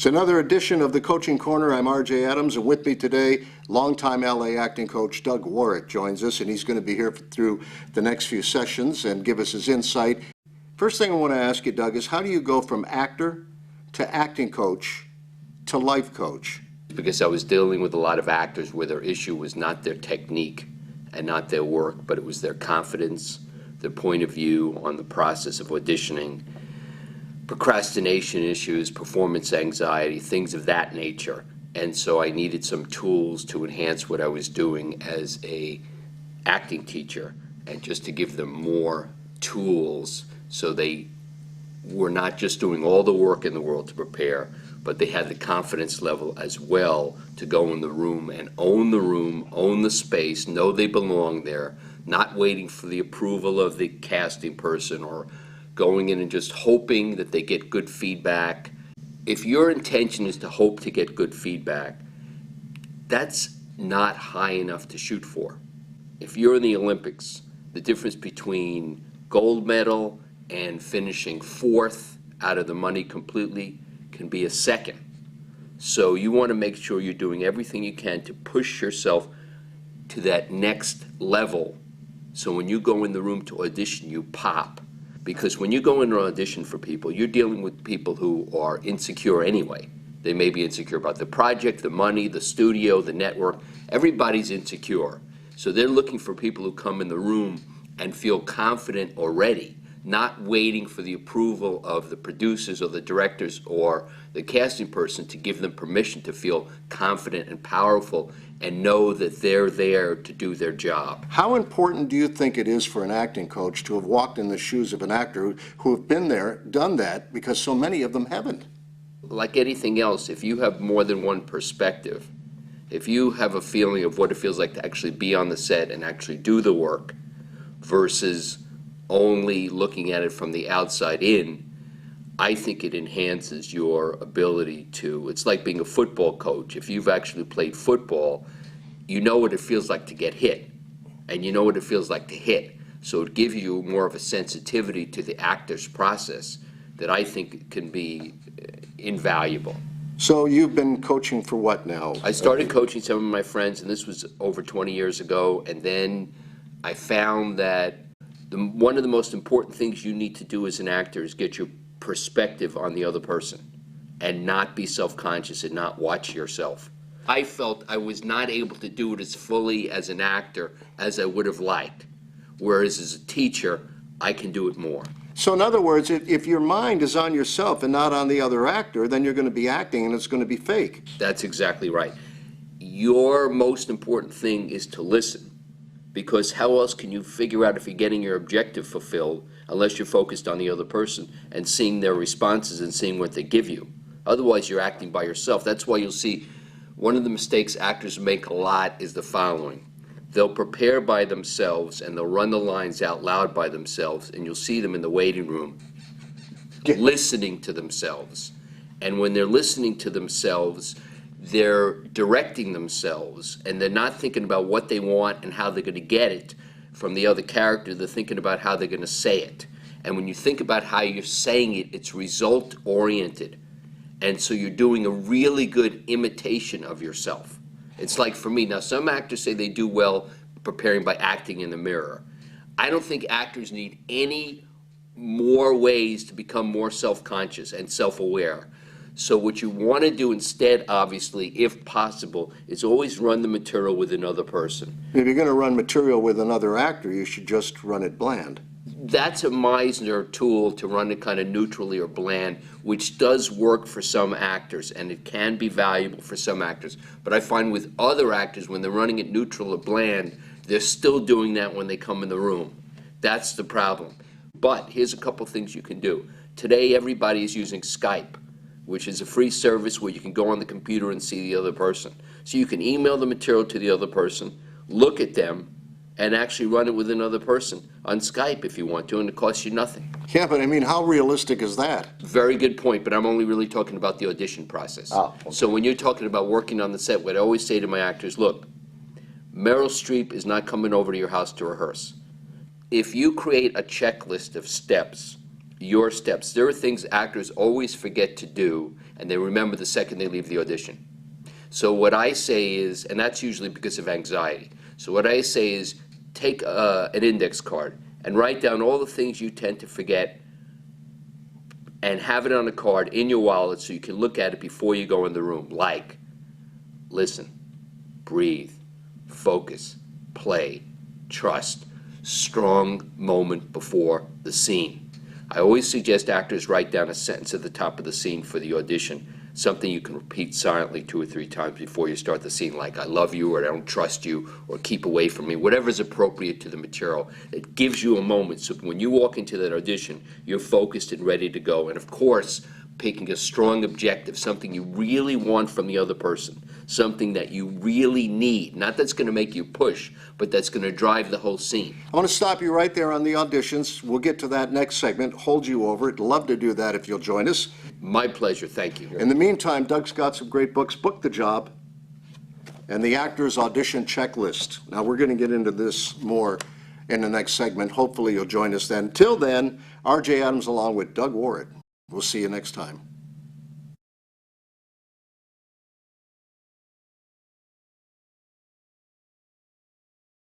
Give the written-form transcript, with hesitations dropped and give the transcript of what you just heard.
It's another edition of the Coaching Corner. I'm R.J. Adams, and with me today, longtime LA acting coach Doug Warhit joins us, and he's going to be here through the next few sessions and give us his insight. First thing I want to ask you, Doug, is how do you go from actor to acting coach to life coach? Because I was dealing with a lot of actors where their issue was not their technique and not their work, but it was their confidence, their point of view on the process of auditioning, procrastination issues, performance anxiety, things of that nature. And so I needed some tools to enhance what I was doing as a acting teacher, and just to give them more tools so they were not just doing all the work in the world to prepare, but they had the confidence level as well to go in the room, own the space, know they belong there, not waiting for the approval of the casting person or going in and just hoping that they get good feedback. If your intention is to hope to get good feedback, that's not high enough to shoot for. If you're in the Olympics, the difference between gold medal and finishing fourth out of the money completely can be a second. So you want to make sure you're doing everything you can to push yourself to that next level, so when you go in the room to audition, you pop. Because when you go in an audition for people, you're dealing with people who are insecure anyway. They may be insecure about the project, the money, the studio, the network. Everybody's insecure. So they're looking for people who come in the room and feel confident already, not waiting for the approval of the producers or the directors or the casting person to give them permission to feel confident and powerful and know that they're there to do their job. How important do you think it is for an acting coach to have walked in the shoes of an actor who have been there, done that, because so many of them haven't? Like anything else, if you have more than one perspective, if you have a feeling of what it feels like to actually be on the set and actually do the work versus only looking at it from the outside in, I think it enhances your ability to, it's like being a football coach. If you've actually played football, you know what it feels like to get hit, and you know what it feels like to hit. So it gives you more of a sensitivity to the actor's process that I think can be invaluable. So you've been coaching for what now? I started coaching some of my friends, and this was over 20 years ago, and then I found that one of the most important things you need to do as an actor is get your perspective on the other person and not be self-conscious and not watch yourself. I felt I was not able to do it as fully as an actor as I would have liked, whereas as a teacher, I can do it more. So in other words, if your mind is on yourself and not on the other actor, then you're going to be acting and it's going to be fake. That's exactly right. Your most important thing is to listen. Because how else can you figure out if you're getting your objective fulfilled unless you're focused on the other person and seeing their responses and seeing what they give you? Otherwise, you're acting by yourself. That's why you'll see one of the mistakes actors make a lot is the following. They'll prepare by themselves and they'll run the lines out loud by themselves, and you'll see them in the waiting room listening to themselves. And when they're listening to themselves, they're directing themselves, and they're not thinking about what they want and how they're going to get it from the other character. They're thinking about how they're going to say it. And when you think about how you're saying it, it's result-oriented. And so you're doing a really good imitation of yourself. It's like for me, now some actors say they do well preparing by acting in the mirror. I don't think actors need any more ways to become more self-conscious and self-aware. So what you want to do instead, obviously, if possible, is always run the material with another person. If you're going to run material with another actor, you should just run it bland. That's a Meisner tool to run it kind of neutrally or bland, which does work for some actors, and it can be valuable for some actors. But I find with other actors, when they're running it neutral or bland, they're still doing that when they come in the room. That's the problem. But here's a couple things you can do. Today, everybody is using Skype, which is a free service where you can go on the computer and see the other person. So you can email the material to the other person, look at them, and actually run it with another person on Skype if you want to, and it costs you nothing. Yeah, but I mean, how realistic is that? Very good point, but I'm only really talking about the audition process. Oh, okay. So when you're talking about working on the set, what I always say to my actors, look, Meryl Streep is not coming over to your house to rehearse. If you create a checklist of steps your steps. There are things actors always forget to do, and they remember the second they leave the audition. So what I say is, and that's usually because of anxiety, so what I say is take an index card and write down all the things you tend to forget and have it on a card in your wallet so you can look at it before you go in the room, like listen, breathe, focus, play, trust, strong moment before the scene. I always suggest actors write down a sentence at the top of the scene for the audition, something you can repeat silently 2 or 3 times before you start the scene, like I love you, or I don't trust you, or keep away from me, whatever is appropriate to the material. It gives you a moment so when you walk into that audition, you're focused and ready to go. And of course, picking a strong objective, something you really want from the other person, something that you really need, not that's going to make you push, but that's going to drive the whole scene. I want to stop you right there on the auditions. We'll get to that next segment, hold you over it. Love to do that if you'll join us. My pleasure, thank you. In the meantime, Doug's got some great books, Book the Job and The Actor's Audition Checklist. Now, we're going to get into this more in the next segment. Hopefully you'll join us then. Till then, R.J. Adams along with Doug Warhit. We'll see you next time.